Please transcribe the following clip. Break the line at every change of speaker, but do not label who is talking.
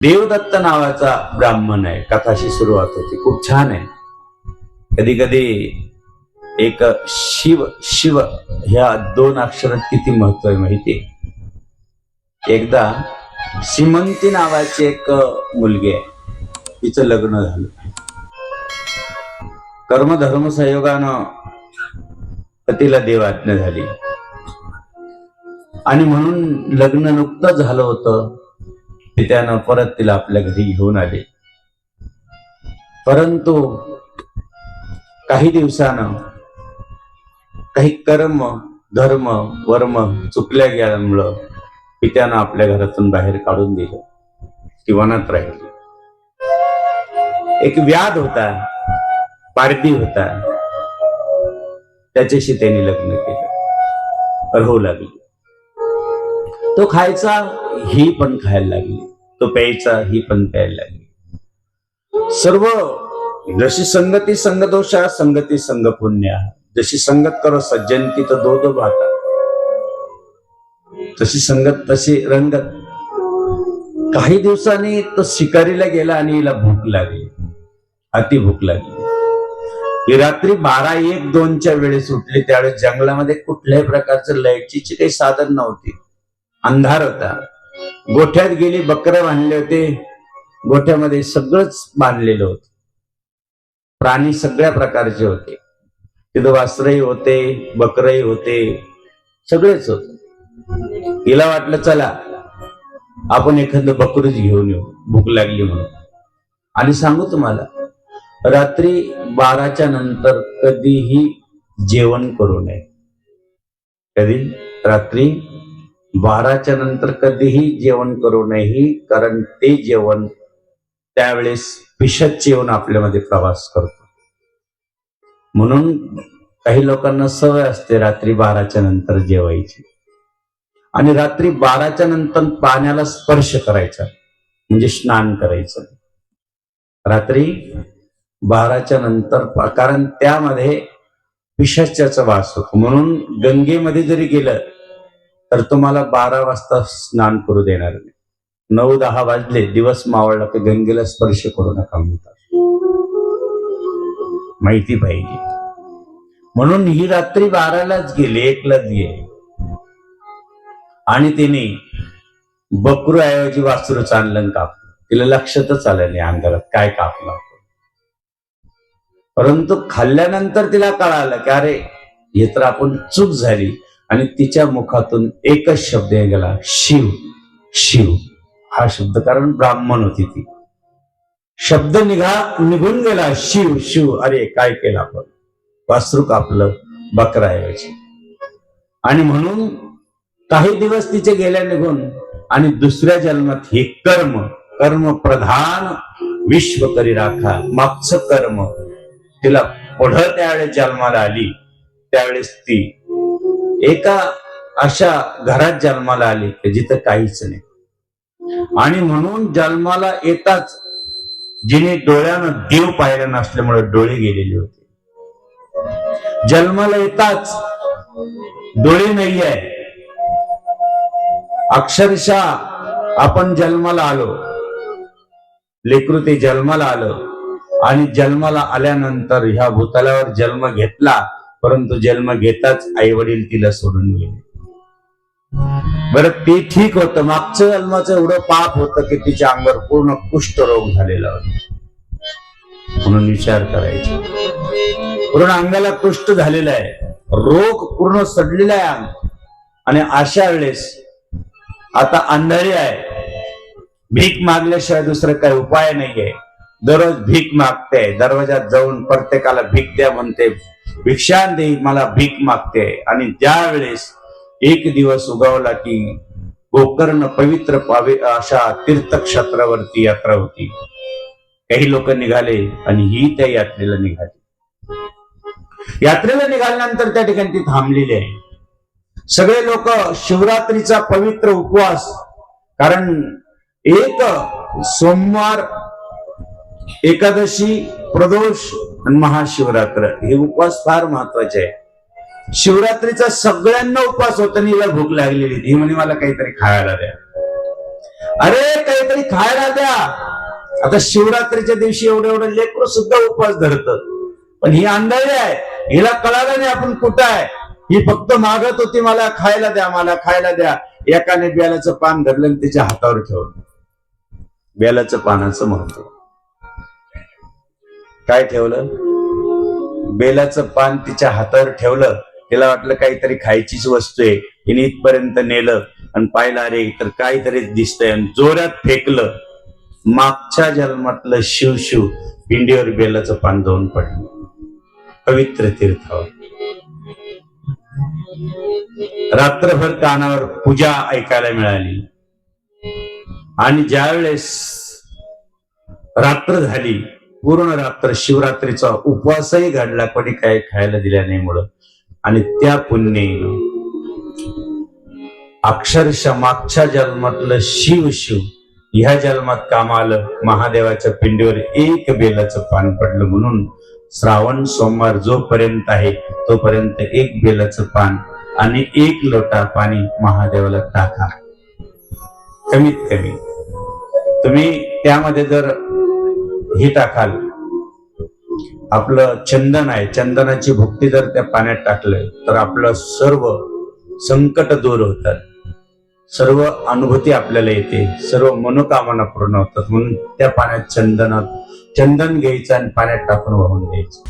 देवदत्त नावाचा ब्राह्मण आहे. कथाशी सुरुवात होती, खूप छान आहे. कधी कधी एक शिव शिव ह्या दोन अक्षरात किती महत्व आहे माहिती. एकदा सीमंती नावाची एक मुलगी आहे, तिचं लग्न झालं. कर्मधर्म संयोगानं पतीला देवाज्ञा झाली आणि म्हणून लग्न नुकतंच झालं होतं. त्यानं परत तिला आपल्या घरी घेऊन आले. परंतु काही दिवसानं काही कर्म धर्म वर्म चुकल्या गेल्यामुळं पित्यानं आपल्या घरातून बाहेर काढून दिलं. ती वनात राहिली. एक व्याध होता, पारधी होता, त्याच्याशी त्यांनी लग्न केलं. राहू लागली. तो खायचा, ही पण खायला लागली. तो प्यायचा, ही पण प्यायला लागली. सर्व जशी संगती संगदोषा, संगती संग पुण्या. जशी संगत करो सज्जन की तो दो दो भाता. तशी संगत तशी रंगत. काही दिवसांनी तो शिकारीला गेला आणि हिला भूक लागली, अति भूक लागली. ही रात्री 12-1-2च्या वेळेस उठली. त्यावेळेस जंगलामध्ये कुठल्याही प्रकारचं लाईटची काही साधन नव्हती, अंधार होता. गोठ्यात गेली, बकरं बांधले होते. गोठ्यामध्ये सगळंच बांधलेलं होतं. प्राणी सगळ्या प्रकारचे होते तिथं. वासरही होते, बकरही होते, सगळेच होते. हिला वाटलं चला आपण एखादं बकरूच घेऊन येऊ, भूक लागली म्हणून. आणि सांगू तुम्हाला, रात्री 12च्या नंतर कधीही जेवण करू नये. कधी रात्री 12च्या नंतर कधीही जेवण करू नये. कारण ते जेवण त्यावेळेस पिशाच येऊन आपल्यामध्ये प्रवास करतो. म्हणून काही लोकांना सवय असते रात्री 12च्या नंतर जेवायची. आणि रात्री 12च्या नंतर पाण्याला स्पर्श करायचा म्हणजे स्नान करायचं. रात्री 12च्या नंतर, कारण त्यामध्ये पिशाच्याचा वास होतो. म्हणून गंगेमध्ये जरी गेलं तर तुम्हाला 12 वाजता स्नान करू देणार नाही. 9-10 वाजले, दिवस मावळला की गंगेला स्पर्श करू नका म्हणतात. माहिती पाहिजे. म्हणून ही रात्री 12लाच गेली, 1लाच गेली. आणि तिने बकरू ऐवजी वासरूच आणलं कापलं. तिला लक्षातच आलं नाही अंधारात काय कापलं. परंतु खाल्ल्यानंतर तिला कळालं की अरे हे तर आपण चूक झाली. आणि तिच्या मुखातून एकच शब्द गेला, शिव शिव हा शब्द. कारण ब्राह्मण होती ती. शब्द निघून गेला, शिव शिव. अरे काय केलं आपण, वासरू कापलं बकराऐवजी. आणि म्हणून काही दिवस तिचे गेल्या निघून. आणि दुसऱ्या जन्मात हे कर्म प्रधान विश्व करी राखा. मागचं कर्म तिला पुढं त्यावेळेस जन्माला आली. त्यावेळेस ती एका अशा घरात जन्माला आली की जिथं काहीच नाही. आणि म्हणून जन्माला येताच जिने डोळ्यानं देव पाहिला नसल्यामुळे डोळे गेलेले होते. जन्माला येताच डोळे नाही आहे. अक्षरशः आपण जन्माला आलो, लेकरू ते जन्माला आलं. आणि जन्माला आल्यानंतर ह्या भूतलावर जन्म घेतला. परंतु जन्म घेताच आई वडील तिला सोडून गेले. बरं ते ठीक होतं. मागच्या जन्माचं एवढं पाप होतं की तिच्या अंगावर पूर्ण कुष्ठरोग झालेला होता. म्हणून विचार करायचा, पूर्ण अंगाला कुष्ठ झालेला आहे, रोग पूर्ण सडलेला आहे अंग. आणि अशा वेळेस आता आंधळी आहे. भीक मागल्याशिवाय दुसरं काही उपाय नाहीये. दररोज भीक मागते, दरवाजात जाऊन प्रत्येकाला भीक द्या म्हणते, भिक्षान दे मला भीक मागते. आणि ज्या वेळेस एक दिवस उगवला की गोकर्ण पवित्र अशा तीर्थक्षेत्रावरती यात्रा होती. काही लोक निघाले आणि ही त्या यात्रेला निघाली. यात्रेला निघाल्यानंतर त्या ठिकाणी ती थांबलेली आहे. सगळे लोक शिवरात्रीचा पवित्र उपवास, कारण एक सोमवार, एकादशी, प्रदोष आणि महाशिवरात्र हे उपवास फार महत्वाचे आहे. शिवरात्रीचा सगळ्यांना उपवास होता. हिला भूक लागलेली, ही म्हणे मला काहीतरी खायला द्या. अरे काहीतरी खायला द्या. आता शिवरात्रीच्या दिवशी एवढं लेकरू सुद्धा उपवास धरत, पण ही आंधळी आहे, हिला कळालं नाही आपण कुठं आहे. ही फक्त मागत होती मला खायला द्या, मला खायला द्या. एकाने बेलाचं पान धरलं आणि तिच्या हातावर ठेवलं. बेलाचं पानाचं महत्व काय ठेवलं? बेलाचं पान तिच्या हातावर ठेवलं. तिला वाटलं काहीतरी खायचीच वस्तू आहे. हिने इथपर्यंत नेलं आणि पाहिलं अरे तर काहीतरी दिसतंय आणि जोरात फेकलं. मागच्या जन्मातलं शिव शिव पिंडीवर बेलाचं पान जाऊन पडलं पवित्र तीर्थावर. रात्रभर कानावर पूजा ऐकायला मिळाली आणि ज्यावेळेस रात्र झाली, पूर्ण रात्र शिवरात्रीचा उपवासही घडला, कोणी काही खायला दिल्या नाही मुळे. आणि त्या पुण्येनं अक्षरशः मागच्या जन्मातलं शिव शिव ह्या जन्मात कामाला महादेवाच्या पिंडीवर एक बेलाचं पान पडलं. म्हणून श्रावण सोमवार जोपर्यंत आहे तोपर्यंत एक बेलाचं पान आणि एक लोटा पाणी महादेवाला टाका. कमीत कमी तुम्ही त्यामध्ये जर हे टाकाल, आपलं चंदन आहे, चंदनाची भुकटी जर त्या पाण्यात टाकलं तर आपलं सर्व संकट दूर होतात, सर्व अनुभूती आपल्याला येते, सर्व मनोकामना पूर्ण होतात. म्हणून त्या पाण्यात चंदन घ्यायचं आणि पाण्यात टाकून वाहून द्यायचं.